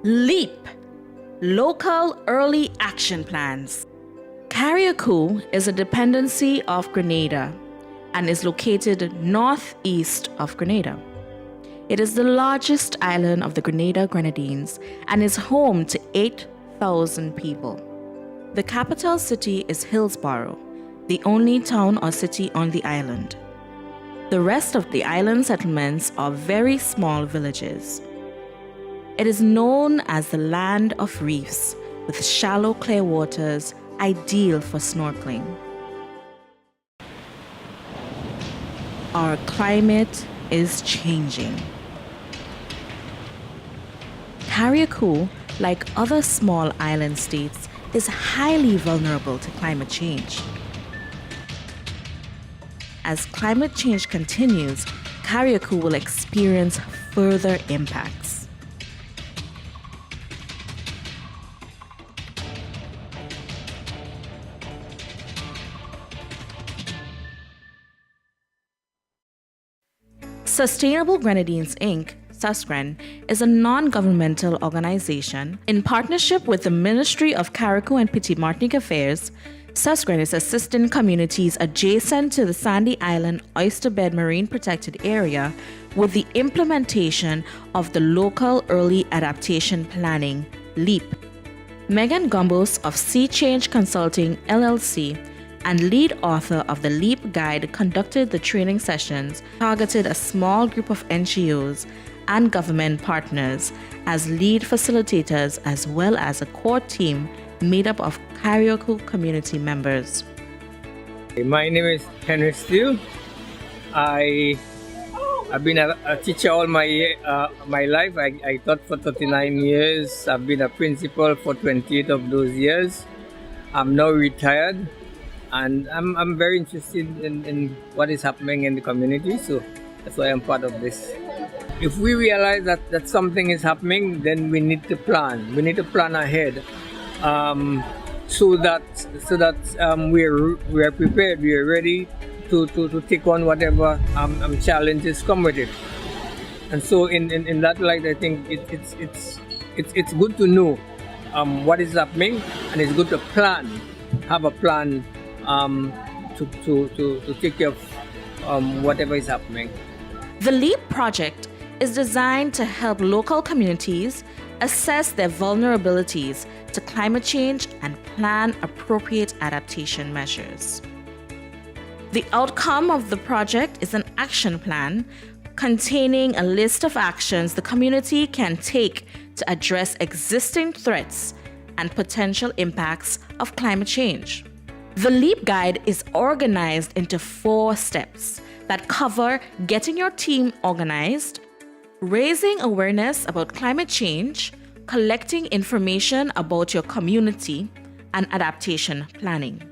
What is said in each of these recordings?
LEAP, Local Early Action Plans. Carriacou is a dependency of Grenada and is located northeast of Grenada. It is the largest island of the Grenadines and is home to 8,000 people. The capital city is Hillsborough, the only town or city on the island. The rest of the island settlements are very small villages. It is known as the land of reefs, with shallow clear waters ideal for snorkeling. Our climate is changing. Carriacou, like other small island states, is highly vulnerable to climate change. As climate change continues, Carriacou will experience further impacts. Sustainable Grenadines Inc, SusGren, is a non-governmental organization. In partnership with the Ministry of Carriacou and Petite Martinique Affairs, SusGren is assisting communities adjacent to the sandy island Oyster Bed Marine Protected Area with the implementation of the Local Early Adaptation Planning, LEAP. Megan Gumbos of Sea Change Consulting LLC and lead author of the LEAP Guide conducted the training sessions, targeted a small group of NGOs and government partners as lead facilitators, as well as a core team made up of Carriacou community members. My name is Henry Steele. I've been a teacher all my life. I taught for 39 years. I've been a principal for 28 of those years. I'm now retired, and I'm very interested in what is happening in the community, so that's why I'm part of this. If we realize that something is happening, then we need to plan. We need to plan ahead, so that we're prepared. We are ready to take on whatever challenges come with it. And so in that light, I think it's good to know what is happening, and it's good to have a plan to take care of whatever is happening. The LEAP project is designed to help local communities assess their vulnerabilities to climate change and plan appropriate adaptation measures. The outcome of the project is an action plan containing a list of actions the community can take to address existing threats and potential impacts of climate change. The LEAP Guide is organized into 4 steps that cover getting your team organized, raising awareness about climate change, collecting information about your community, and adaptation planning.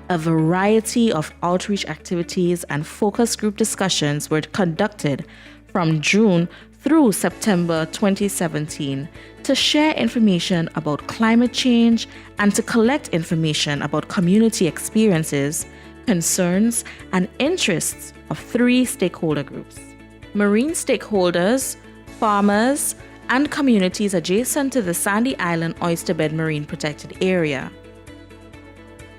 A variety of outreach activities and focus group discussions were conducted from June through September 2017 to share information about climate change and to collect information about community experiences, concerns, and interests of 3 stakeholder groups: marine stakeholders, farmers, and communities adjacent to the sandy island Oyster Bed Marine Protected Area.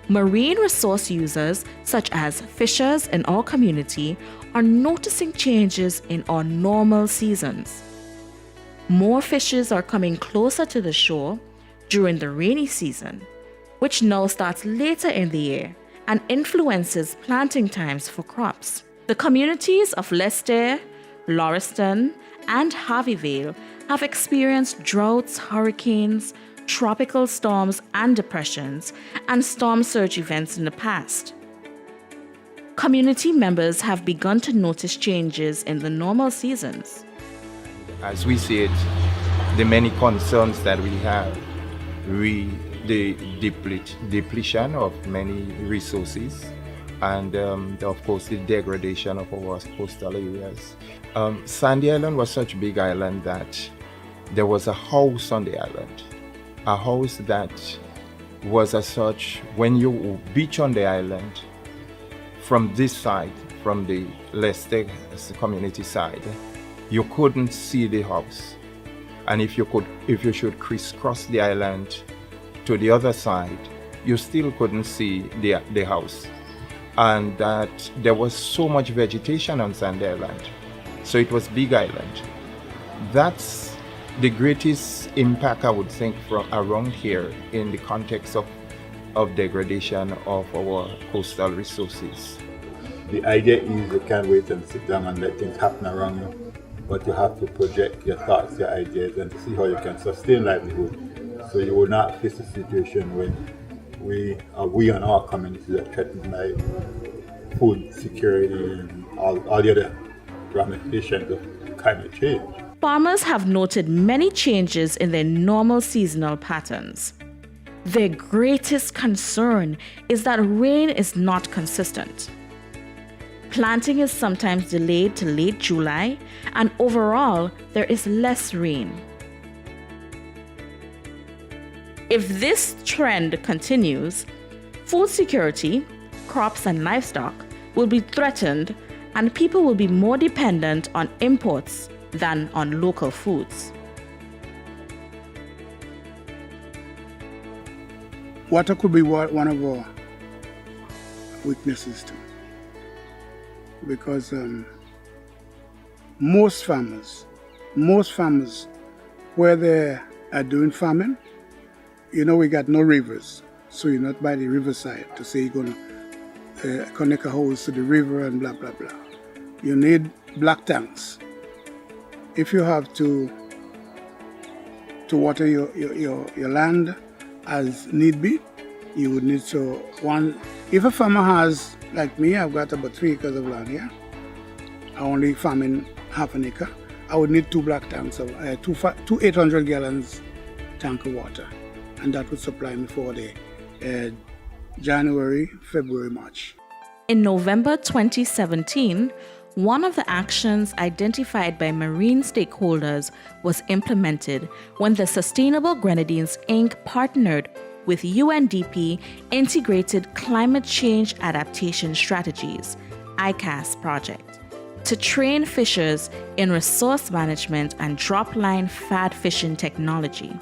Marine resource users, such as fishers in our community, are noticing changes in our normal seasons. More fishes are coming closer to the shore during the rainy season, which now starts later in the year and influences planting times for crops. The communities of Leicester, Lauriston, and Harveyvale have experienced droughts, hurricanes, tropical storms and depressions, and storm surge events in the past. Community members have begun to notice changes in the normal seasons. As we see it, the many concerns that we have, the depletion of many resources, and of course the degradation of our coastal areas. Sandy Island was such a big island that there was a house on the island. A house that was as such, when you beach on the island, from this side, from the Leicester community side, you couldn't see the house. And if you should crisscross the island to the other side, you still couldn't see the house. And that there was so much vegetation on Sandy Island. So it was big island. That's the greatest impact, I would think, from around here in the context of degradation of our coastal resources. The idea is you can't wait and sit down and let things happen around you, but you have to project your thoughts, your ideas, and see how you can sustain livelihood. So you will not face a situation when we and our communities are threatened by food security and all the other ramifications of climate change. Farmers have noted many changes in their normal seasonal patterns. Their greatest concern is that rain is not consistent. Planting is sometimes delayed to late July, and overall, there is less rain. If this trend continues, food security, crops and livestock will be threatened, and people will be more dependent on imports than on local foods. Water could be one of our weaknesses too, because most farmers where they are doing farming, we got no rivers, so you're not by the riverside to say you're going to connect a hose to the river and blah blah blah. You need black tanks. If you have to water your land as need be, you would need if a farmer has, like me, I've got about 3 acres of land here. I only farming half an acre. I would need 2 black tanks of two 800 gallons tank of water, and that would supply me for the January, February, March. In November 2017, one of the actions identified by marine stakeholders was implemented when the Sustainable Grenadines Inc. partnered with UNDP Integrated Climate Change Adaptation Strategies, ICAS project, to train fishers in resource management and drop-line fad fishing technology.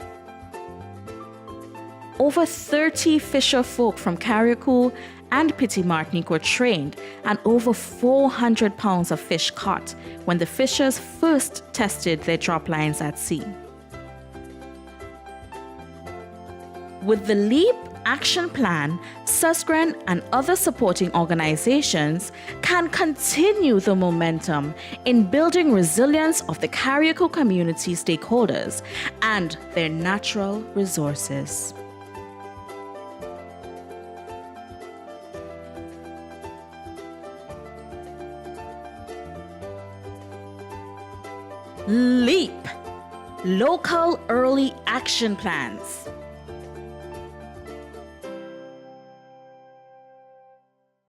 Over 30 fisher folk from Carriacou and Petite, Martinique were trained, and over 400 pounds of fish caught when the fishers first tested their drop lines at sea. With the LEAP action plan, SusGren and other supporting organizations can continue the momentum in building resilience of the Carriacou community stakeholders and their natural resources. LEAP, Local Early Action Plans.